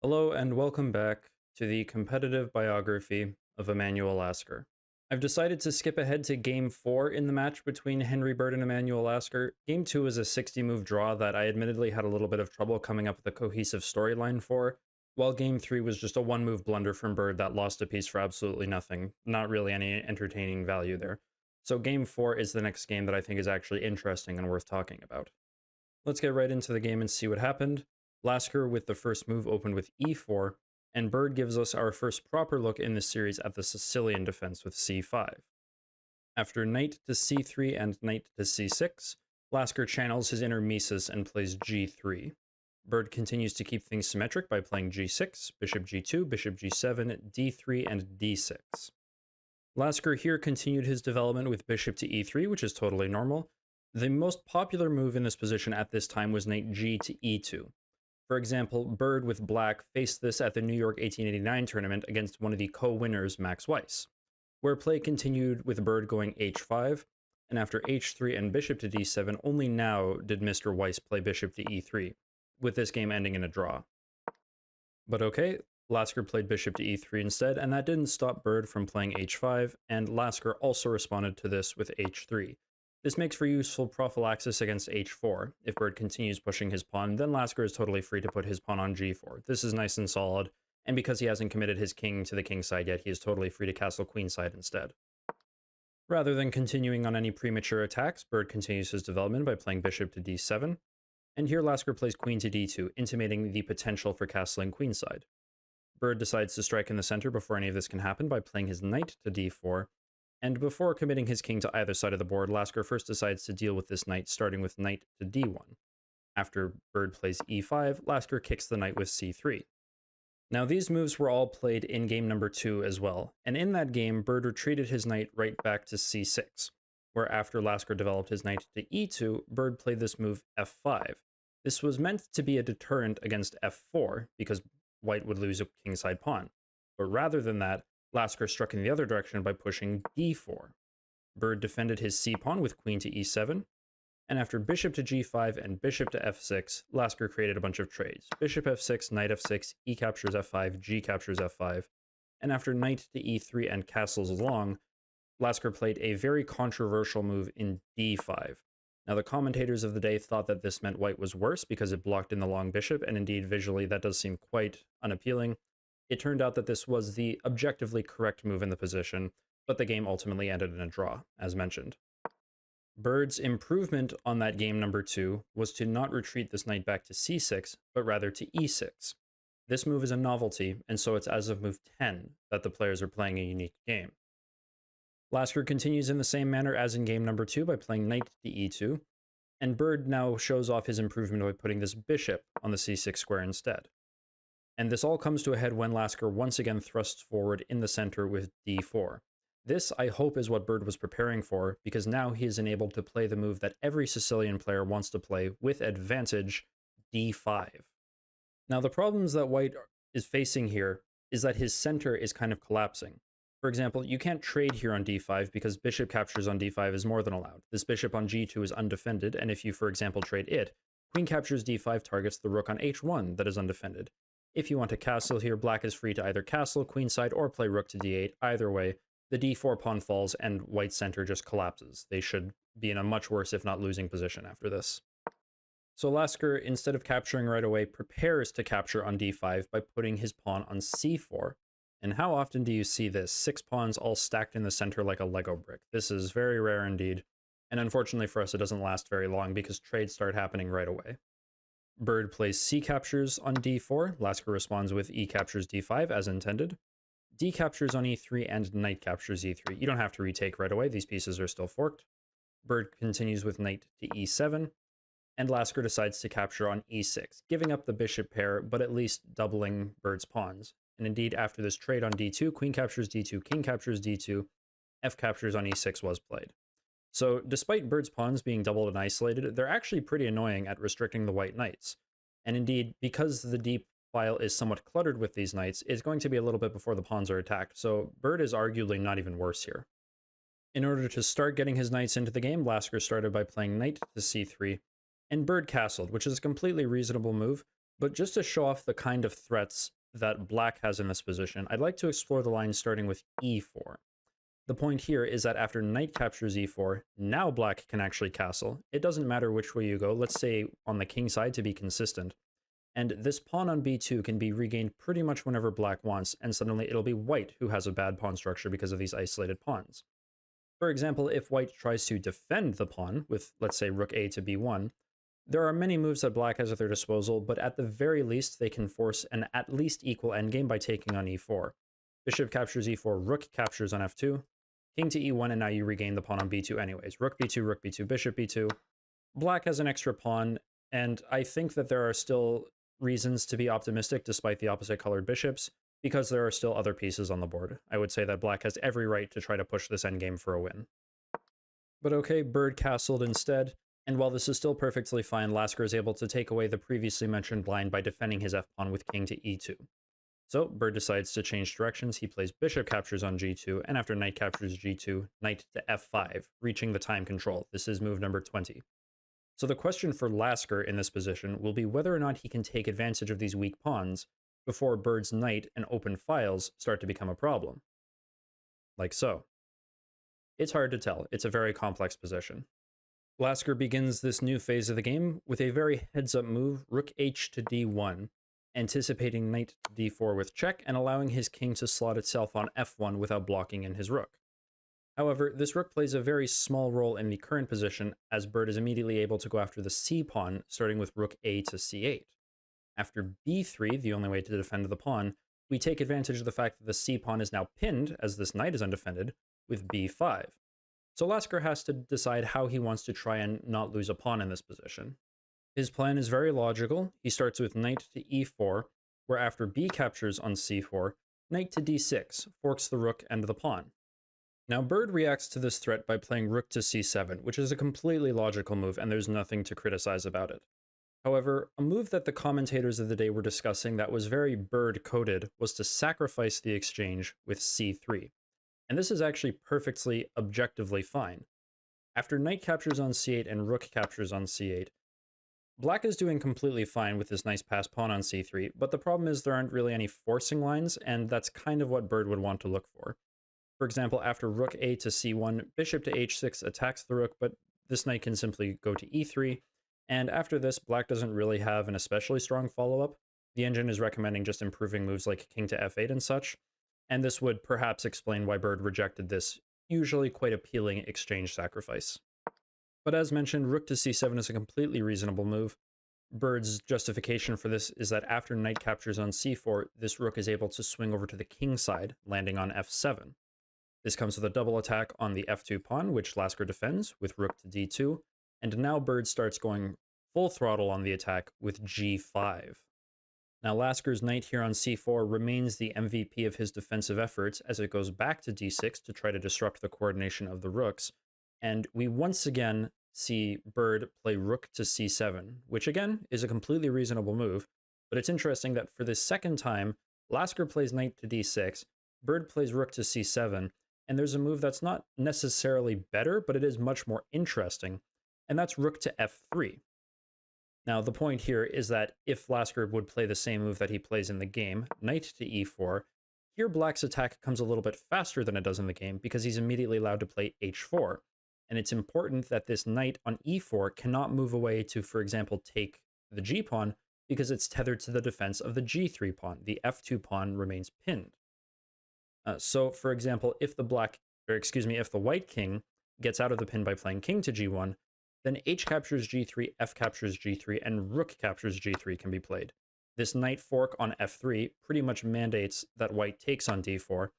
Hello and welcome back to the competitive biography of Emanuel Lasker. I've decided to skip ahead to Game 4 in the match between Henry Bird and Emanuel Lasker. Game 2 is a 60-move draw that I admittedly had a little bit of trouble coming up with a cohesive storyline for, while Game 3 was just a one-move blunder from Bird that lost a piece for absolutely nothing. Not really any entertaining value there. So Game 4 is the next game that I think is actually interesting and worth talking about. Let's get right into the game and see what happened. Lasker with the first move opened with e4, and Bird gives us our first proper look in this series at the Sicilian defense with c5. After knight to c3 and knight to c6, Lasker channels his inner Mises and plays g3. Bird continues to keep things symmetric by playing g6, bishop g2, bishop g7, d3, and d6. Lasker here continued his development with bishop to e3, which is totally normal. The most popular move in this position at this time was knight g to e2. For example, Bird with black faced this at the New York 1889 tournament against one of the co-winners, Max Weiss, where play continued with Bird going h5, and after h3 and bishop to d7, only now did Mr. Weiss play bishop to e3, with this game ending in a draw. But okay, Lasker played bishop to e3 instead, and that didn't stop Bird from playing h5, and Lasker also responded to this with h3. This makes for useful prophylaxis against h4. If Bird continues pushing his pawn, then Lasker is totally free to put his pawn on g4. This is nice and solid, and because he hasn't committed his king to the king side yet, he is totally free to castle queenside instead. Rather than continuing on any premature attacks, Bird continues his development by playing bishop to d7, and here Lasker plays queen to d2, intimating the potential for castling queenside. Bird decides to strike in the center before any of this can happen by playing his knight to d4, and before committing his king to either side of the board, Lasker first decides to deal with this knight, starting with knight to d1. After Bird plays e5, Lasker kicks the knight with c3. Now these moves were all played in game number 2 as well, and in that game, Bird retreated his knight right back to c6, where after Lasker developed his knight to e2, Bird played this move f5. This was meant to be a deterrent against f4, because white would lose a kingside pawn, but rather than that, Lasker struck in the other direction by pushing d4. Bird defended his c-pawn with queen to e7, and after bishop to g5 and bishop to f6, Lasker created a bunch of trades. Bishop f6, knight f6, e captures f5, g captures f5, and after knight to e3 and castles along, Lasker played a very controversial move in d5. Now the commentators of the day thought that this meant white was worse because it blocked in the long bishop, and indeed visually that does seem quite unappealing. It turned out that this was the objectively correct move in the position, but the game ultimately ended in a draw, as mentioned. Bird's improvement on that game number 2 was to not retreat this knight back to c6, but rather to e6. This move is a novelty, and so it's as of move 10 that the players are playing a unique game. Lasker continues in the same manner as in game number 2 by playing knight to e2, and Bird now shows off his improvement by putting this bishop on the c6 square instead. And this all comes to a head when Lasker once again thrusts forward in the center with d4. This, I hope, is what Bird was preparing for, because now he is enabled to play the move that every Sicilian player wants to play with advantage, d5. Now the problems that white is facing here is that his center is kind of collapsing. For example, you can't trade here on d5 because bishop captures on d5 is more than allowed. This bishop on g2 is undefended, and if you, for example, trade it, queen captures d5 targets the rook on h1 that is undefended. If you want to castle here, black is free to either castle queenside or play rook to d8. Either way, the d4 pawn falls and white's center just collapses. They should be in a much worse, if not losing position after this. So Lasker, instead of capturing right away, prepares to capture on d5 by putting his pawn on c4. And how often do you see this? 6 pawns all stacked in the center like a Lego brick. This is very rare indeed. And unfortunately for us, it doesn't last very long because trades start happening right away. Bird plays c captures on d4, Lasker responds with e captures d5 as intended. D captures on e3 and knight captures e3. You don't have to retake right away, these pieces are still forked. Bird continues with knight to e7, and Lasker decides to capture on e6, giving up the bishop pair, but at least doubling Bird's pawns. And indeed, after this trade on d2, queen captures d2, king captures d2, f captures on e6 was played. So despite Bird's pawns being doubled and isolated, they're actually pretty annoying at restricting the white knights. And indeed, because the deep file is somewhat cluttered with these knights, it's going to be a little bit before the pawns are attacked, so Bird is arguably not even worse here. In order to start getting his knights into the game, Lasker started by playing knight to c3, and Bird castled, which is a completely reasonable move, But just to show off the kind of threats that black has in this position, I'd like to explore the line starting with e4. The point here is that after knight captures e4, now black can actually castle. It doesn't matter which way you go, let's say on the king side to be consistent. And this pawn on b2 can be regained pretty much whenever black wants, and suddenly it'll be white who has a bad pawn structure because of these isolated pawns. For example, if white tries to defend the pawn with, let's say, rook a to b1, there are many moves that black has at their disposal, but at the very least they can force an at least equal endgame by taking on e4. Bishop captures e4, rook captures on f2, king to e1, and now you regain the pawn on b2 anyways. Rook b2, bishop b2. Black has an extra pawn, and I think that there are still reasons to be optimistic despite the opposite colored bishops, because there are still other pieces on the board. I would say that black has every right to try to push this endgame for a win. But okay, bird castled instead, and while this is still perfectly fine, Lasker is able to take away the previously mentioned blind by defending his f-pawn with king to e2. So bird decides to change directions. He plays bishop captures on g2, and after knight captures g2, knight to f5, reaching the time control. This is move number 20. So the question for Lasker in this position will be whether or not he can take advantage of these weak pawns before bird's knight and open files start to become a problem. Like so. It's hard to tell. It's a very complex position. Lasker begins this new phase of the game with a very heads-up move, rook h to d1, anticipating knight to d4 with check and allowing his king to slot itself on f1 without blocking in his rook. However, this rook plays a very small role in the current position, as bird is immediately able to go after the c-pawn, starting with rook a to c8. After b3, the only way to defend the pawn, we take advantage of the fact that the c-pawn is now pinned, as this knight is undefended, with b5. So Lasker has to decide how he wants to try and not lose a pawn in this position. His plan is very logical. He starts with knight to e4, where after b captures on c4, knight to d6, forks the rook and the pawn. Now bird reacts to this threat by playing rook to c7, which is a completely logical move and there's nothing to criticize about it. However, a move that the commentators of the day were discussing that was very bird-coded was to sacrifice the exchange with c3. And this is actually perfectly objectively fine. After knight captures on c8 and rook captures on c8, black is doing completely fine with this nice passed pawn on c3, but the problem is there aren't really any forcing lines, and that's kind of what bird would want to look for. For example, after rook a to c1, bishop to h6 attacks the rook, but this knight can simply go to e3, and after this, black doesn't really have an especially strong follow-up. The engine is recommending just improving moves like king to f8 and such, and this would perhaps explain why bird rejected this usually quite appealing exchange sacrifice. But as mentioned, rook to c7 is a completely reasonable move. Bird's justification for this is that after knight captures on c4, this rook is able to swing over to the king side, landing on f7. This comes with a double attack on the f2 pawn, which Lasker defends with rook to d2, and now bird starts going full throttle on the attack with g5. Now Lasker's knight here on c4 remains the MVP of his defensive efforts as it goes back to d6 to try to disrupt the coordination of the rooks, and we once again see bird play rook to c7, which again is a completely reasonable move, but it's interesting that for the second time, Lasker plays knight to d6, bird plays rook to c7, and there's a move that's not necessarily better, but it is much more interesting, and that's rook to f3. Now, the point here is that if Lasker would play the same move that he plays in the game, knight to e4, here black's attack comes a little bit faster than it does in the game because he's immediately allowed to play h4. And it's important that this knight on e4 cannot move away to, for example, take the g-pawn because it's tethered to the defense of the g3 pawn. The f2 pawn remains pinned. So, for example, if the white king gets out of the pin by playing king to g1, then h captures g3, f captures g3, and rook captures g3 can be played. This knight fork on f3 pretty much mandates that white takes on d4,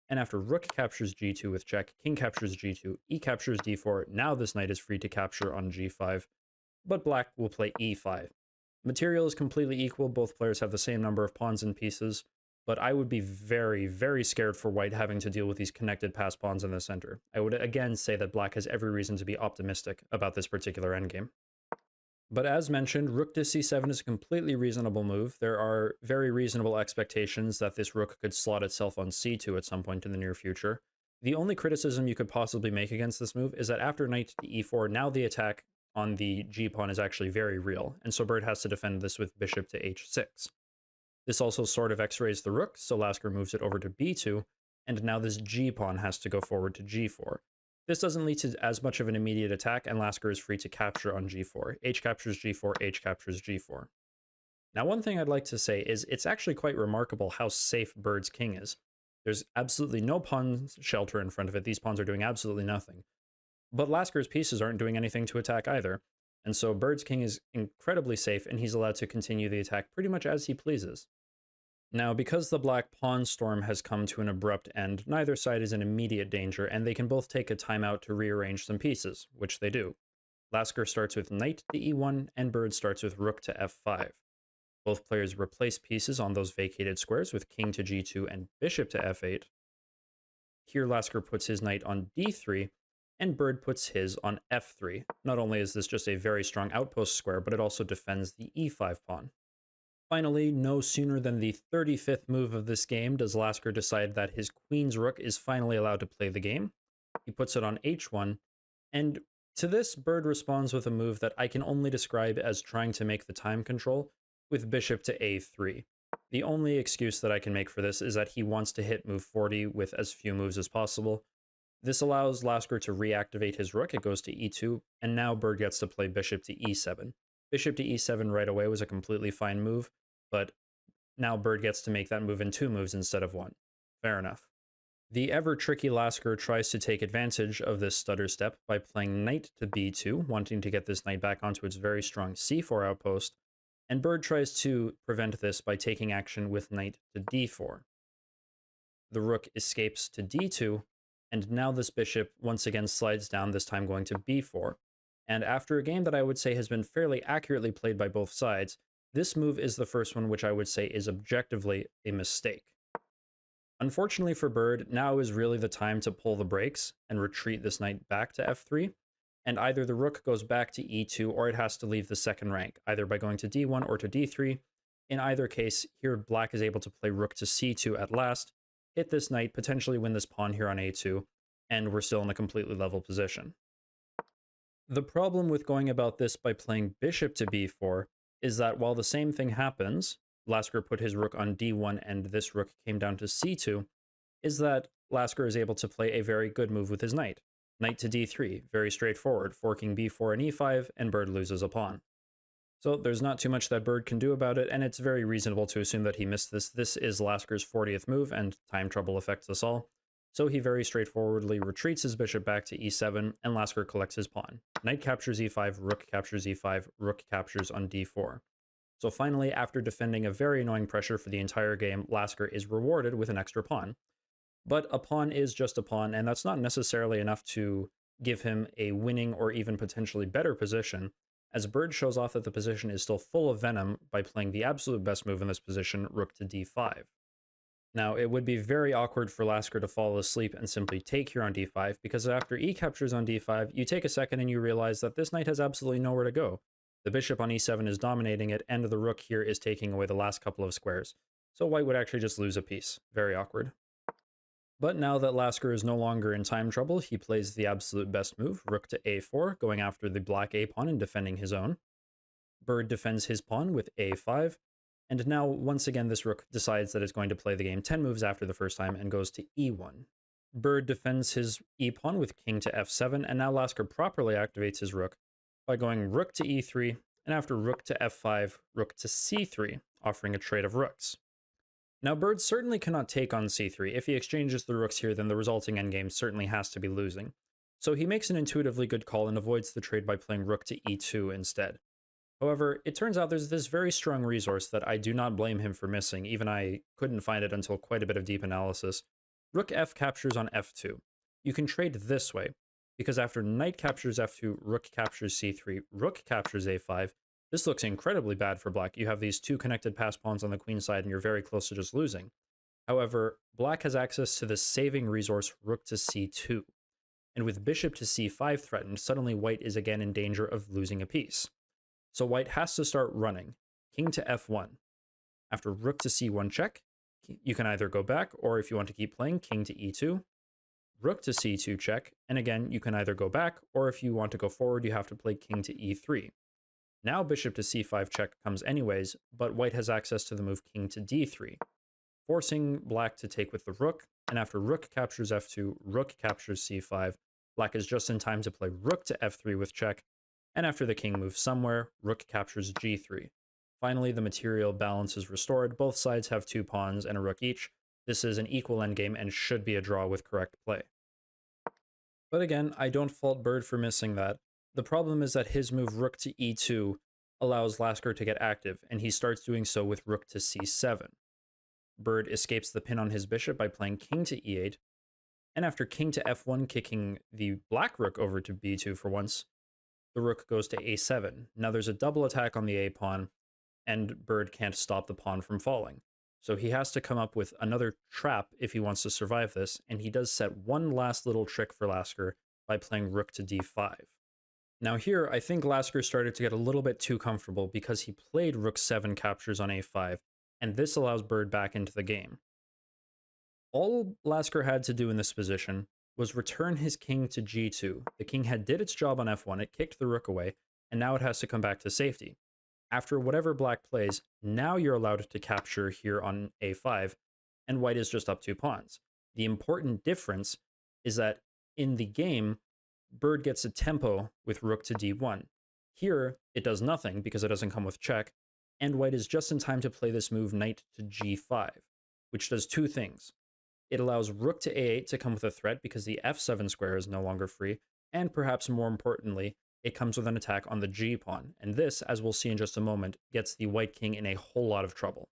and after rook captures g2 with check, king captures g2, e captures d4, now this knight is free to capture on g5, but black will play e5. Material is completely equal, both players have the same number of pawns and pieces, but I would be very, very scared for white having to deal with these connected pass pawns in the center. I would again say that black has every reason to be optimistic about this particular endgame. But as mentioned, rook to c7 is a completely reasonable move. There are very reasonable expectations that this rook could slot itself on c2 at some point in the near future. The only criticism you could possibly make against this move is that after knight to e4, now the attack on the g-pawn is actually very real, and so Bird has to defend this with bishop to h6. This also sort of x-rays the rook, so Lasker moves it over to b2, and now this g-pawn has to go forward to g4. This doesn't lead to as much of an immediate attack, and Lasker is free to capture on g4. H captures g4, h captures g4. Now, one thing I'd like to say is it's actually quite remarkable how safe Bird's king is. There's absolutely no pawn shelter in front of it. These pawns are doing absolutely nothing. But Lasker's pieces aren't doing anything to attack either. And so Bird's king is incredibly safe, and he's allowed to continue the attack pretty much as he pleases. Now, because the black pawn storm has come to an abrupt end, neither side is in immediate danger, and they can both take a timeout to rearrange some pieces, which they do. Lasker starts with knight to e1, and Bird starts with rook to f5. Both players replace pieces on those vacated squares with king to g2 and bishop to f8. Here Lasker puts his knight on d3, and Bird puts his on f3. Not only is this just a very strong outpost square, but it also defends the e5 pawn. Finally, no sooner than the 35th move of this game does Lasker decide that his queen's rook is finally allowed to play the game. He puts it on h1, and to this, Bird responds with a move that I can only describe as trying to make the time control, with bishop to a3. The only excuse that I can make for this is that he wants to hit move 40 with as few moves as possible. This allows Lasker to reactivate his rook. It goes to e2, and now Bird gets to play bishop to e7. Bishop to e7 right away was a completely fine move, but now Bird gets to make that move in 2 moves instead of 1. Fair enough. The ever-tricky Lasker tries to take advantage of this stutter step by playing knight to b2, wanting to get this knight back onto its very strong c4 outpost, and Bird tries to prevent this by taking action with knight to d4. The rook escapes to d2, and now this bishop once again slides down, this time going to b4. And after a game that I would say has been fairly accurately played by both sides, this move is the first one which I would say is objectively a mistake. Unfortunately for Bird, now is really the time to pull the brakes and retreat this knight back to f3, and either the rook goes back to e2 or it has to leave the second rank, either by going to d1 or to d3. In either case, here Black is able to play rook to c2 at last, hit this knight, potentially win this pawn here on a2, and we're still in a completely level position. The problem with going about this by playing bishop to b4 is that while the same thing happens, Lasker put his rook on d1 and this rook came down to c2, is that Lasker is able to play a very good move with his knight. Knight to d3, very straightforward, forking b4 and e5, and Bird loses a pawn. So there's not too much that Bird can do about it, and it's very reasonable to assume that he missed this. This is Lasker's 40th move, and time trouble affects us all. So he very straightforwardly retreats his bishop back to e7, and Lasker collects his pawn. Knight captures e5, rook captures e5, rook captures on d4. So finally, after defending a very annoying pressure for the entire game, Lasker is rewarded with an extra pawn. But a pawn is just a pawn, and that's not necessarily enough to give him a winning or even potentially better position, as Bird shows off that the position is still full of venom by playing the absolute best move in this position, rook to d5. Now, it would be very awkward for Lasker to fall asleep and simply take here on d5, because after e captures on d5, you take a second and you realize that this knight has absolutely nowhere to go. The bishop on e7 is dominating it, and the rook here is taking away the last couple of squares. So white would actually just lose a piece. Very awkward. But now that Lasker is no longer in time trouble, he plays the absolute best move, rook to a4, going after the black a-pawn and defending his own. Bird defends his pawn with a5, and now once again this rook decides that it's going to play the game 10 moves after the first time and goes to e1. Bird defends his e-pawn with king to f7, and now Lasker properly activates his rook by going rook to e3, and after rook to f5, rook to c3, offering a trade of rooks. Now, Bird certainly cannot take on c3. If he exchanges the rooks here, then the resulting endgame certainly has to be losing. So he makes an intuitively good call and avoids the trade by playing rook to e2 instead. However, it turns out there's this very strong resource that I do not blame him for missing, even I couldn't find it until quite a bit of deep analysis. Rook f captures on f2. You can trade this way, because after knight captures f2, rook captures c3, rook captures a5, this looks incredibly bad for Black. You have these two connected pass pawns on the queen side, and you're very close to just losing. However, Black has access to the saving resource rook to c2. And with bishop to c5 threatened, suddenly white is again in danger of losing a piece. So white has to start running. King to f1. After rook to c1 check, you can either go back, or if you want to keep playing, king to e2. rook to c2 check, and again, you can either go back, or if you want to go forward, you have to play king to e3. Now bishop to c5 check comes anyways, but white has access to the move king to d3, forcing black to take with the rook, and after rook captures f2, rook captures c5, black is just in time to play rook to f3 with check, and after the king moves somewhere, rook captures g3. Finally, the material balance is restored, both sides have 2 pawns and a rook each. This is an equal endgame and should be a draw with correct play. But again, I don't fault Bird for missing that. The problem is that his move rook to e2 allows Lasker to get active, and he starts doing so with rook to c7. Bird escapes the pin on his bishop by playing king to e8, and after king to f1 kicking the black rook over to b2 for once, the rook goes to a7. Now there's a double attack on the a pawn, and Bird can't stop the pawn from falling. So he has to come up with another trap if he wants to survive this, and he does set one last little trick for Lasker by playing rook to d5. Now here, I think Lasker started to get a little bit too comfortable because he played rook 7 captures on a5, and this allows Bird back into the game. All Lasker had to do in this position was return his king to g2. The king had did its job on f1, it kicked the rook away, and now it has to come back to safety. After whatever black plays, now you're allowed to capture here on a5, and white is just up 2 pawns. The important difference is that in the game, Bird gets a tempo with rook to d1. Here, it does nothing because it doesn't come with check, and white is just in time to play this move knight to g5, which does 2 things. It allows rook to a8 to come with a threat because the f7 square is no longer free, and perhaps more importantly, it comes with an attack on the g pawn, and this, as we'll see in just a moment, gets the white king in a whole lot of trouble.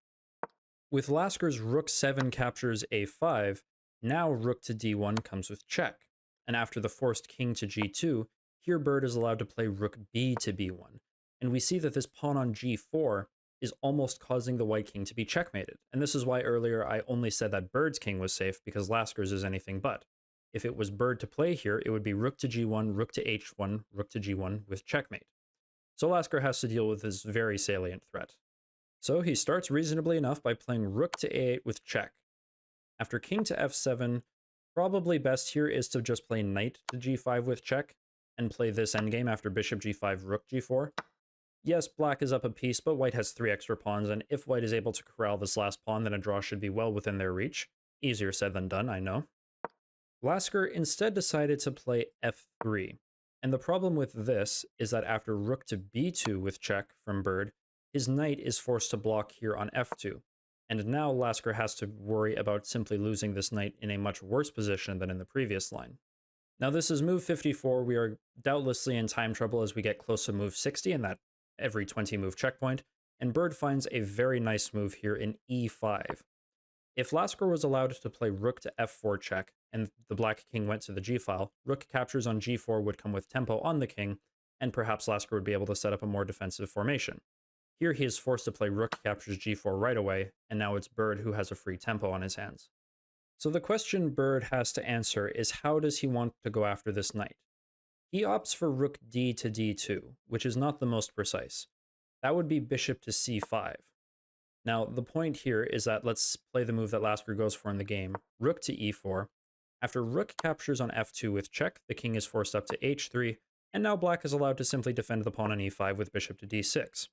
With Lasker's rook 7 captures a5, now rook to d1 comes with check, and after the forced king to g2, here Bird is allowed to play rook b to b1, and we see that this pawn on g4 is almost causing the white king to be checkmated, and this is why earlier I only said that Bird's king was safe because Lasker's is anything but. If it was Bird to play here, it would be rook to g1, rook to h1, rook to g1 with checkmate. So Lasker has to deal with this very salient threat. So he starts reasonably enough by playing rook to a8 with check. After king to f7, probably best here is to just play knight to g5 with check, and play this endgame after bishop g5, rook g4. Yes, black is up a piece, but white has 3 extra pawns, and if white is able to corral this last pawn, then a draw should be well within their reach. Easier said than done, I know. Lasker instead decided to play f3, and the problem with this is that after rook to b2 with check from Bird, his knight is forced to block here on f2, and now Lasker has to worry about simply losing this knight in a much worse position than in the previous line. Now this is move 54, we are doubtlessly in time trouble as we get close to move 60 and that every 20 move checkpoint, and Bird finds a very nice move here in e5. If Lasker was allowed to play rook to f4 check, and the black king went to the g-file, rook captures on g4 would come with tempo on the king, and perhaps Lasker would be able to set up a more defensive formation. Here he is forced to play rook captures g4 right away, and now it's Bird who has a free tempo on his hands. So the question Bird has to answer is how does he want to go after this knight? He opts for rook d to d2, which is not the most precise. That would be bishop to c5. Now, the point here is that let's play the move that Lasker goes for in the game, rook to e4. After rook captures on f2 with check, the king is forced up to h3, and now black is allowed to simply defend the pawn on e5 with bishop to d6.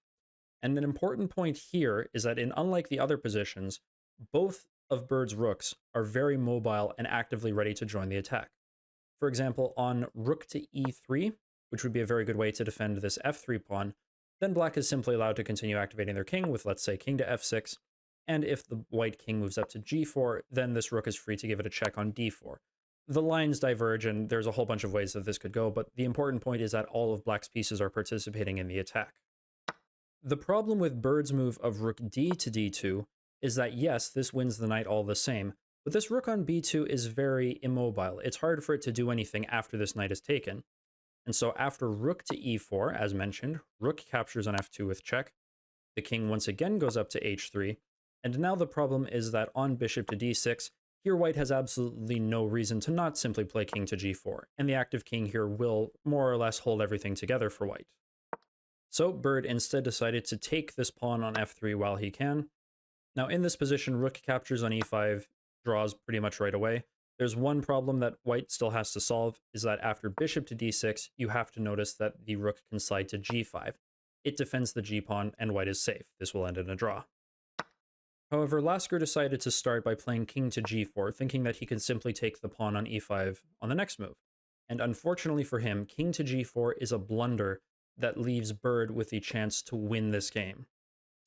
And an important point here is that unlike the other positions, both of Bird's rooks are very mobile and actively ready to join the attack. For example, on rook to e3, which would be a very good way to defend this f3 pawn, then black is simply allowed to continue activating their king with, let's say, king to f6, and if the white king moves up to g4, then this rook is free to give it a check on d4. The lines diverge, and there's a whole bunch of ways that this could go, but the important point is that all of black's pieces are participating in the attack. The problem with Bird's move of rook d to d2 is that, yes, this wins the knight all the same, but this rook on b2 is very immobile. It's hard for it to do anything after this knight is taken. And so after rook to e4, as mentioned, rook captures on f2 with check. The king once again goes up to h3. And now the problem is that on bishop to d6, here white has absolutely no reason to not simply play king to g4. And the active king here will more or less hold everything together for white. So Bird instead decided to take this pawn on f3 while he can. Now in this position, rook captures on e5 draws pretty much right away. There's one problem that white still has to solve, is that after bishop to d6, you have to notice that the rook can slide to g5. It defends the g-pawn, and white is safe. This will end in a draw. However, Lasker decided to start by playing king to g4, thinking that he could simply take the pawn on e5 on the next move. And unfortunately for him, king to g4 is a blunder that leaves Bird with the chance to win this game.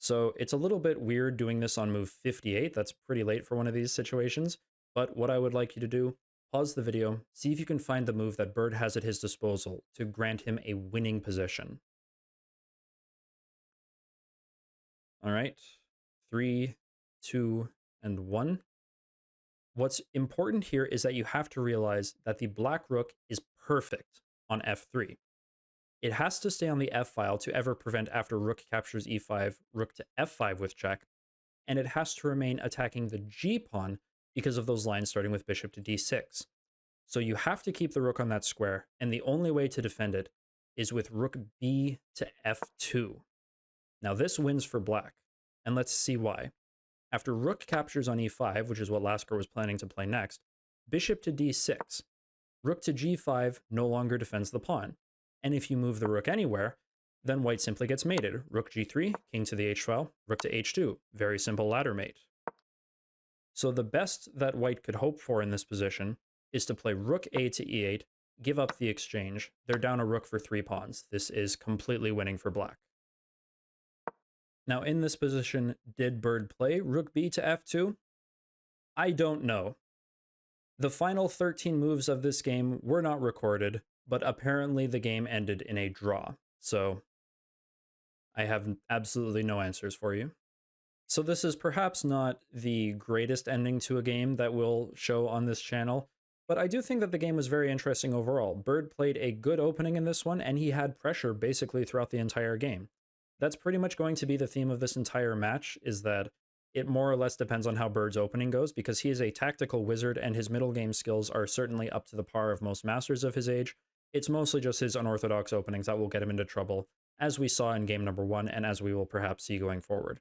So it's a little bit weird doing this on move 58. That's pretty late for one of these situations. But what I would like you to do, pause the video, see if you can find the move that Bird has at his disposal to grant him a winning position. All right, 3, 2, and 1. What's important here is that you have to realize that the black rook is perfect on f3. It has to stay on the f file to ever prevent after rook captures e5, rook to f5 with check, and it has to remain attacking the g-pawn because of those lines starting with bishop to d6. So you have to keep the rook on that square, and the only way to defend it is with rook b to f2. Now this wins for black, and let's see why. After rook captures on e5, which is what Lasker was planning to play next, bishop to d6. Rook to g5 no longer defends the pawn. And if you move the rook anywhere, then white simply gets mated. Rook g3, king to the h-file, rook to h2. Very simple ladder mate. So the best that white could hope for in this position is to play rook a to e8, give up the exchange. They're down a rook for 3 pawns. This is completely winning for black. Now in this position, did Bird play rook b to f2? I don't know. The final 13 moves of this game were not recorded, but apparently the game ended in a draw. So I have absolutely no answers for you. So this is perhaps not the greatest ending to a game that we'll show on this channel, but I do think that the game was very interesting overall. Bird played a good opening in this one, and he had pressure basically throughout the entire game. That's pretty much going to be the theme of this entire match, is that it more or less depends on how Bird's opening goes, because he is a tactical wizard and his middle game skills are certainly up to the par of most masters of his age. It's mostly just his unorthodox openings that will get him into trouble, as we saw in game number 1 and as we will perhaps see going forward.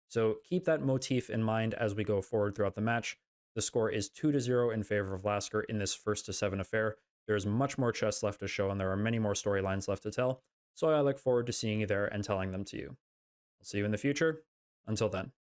So keep that motif in mind as we go forward throughout the match. The score is 2-0 in favor of Lasker in this 1-7 affair. There is much more chess left to show, and there are many more storylines left to tell, so I look forward to seeing you there and telling them to you. I'll see you in the future. Until then.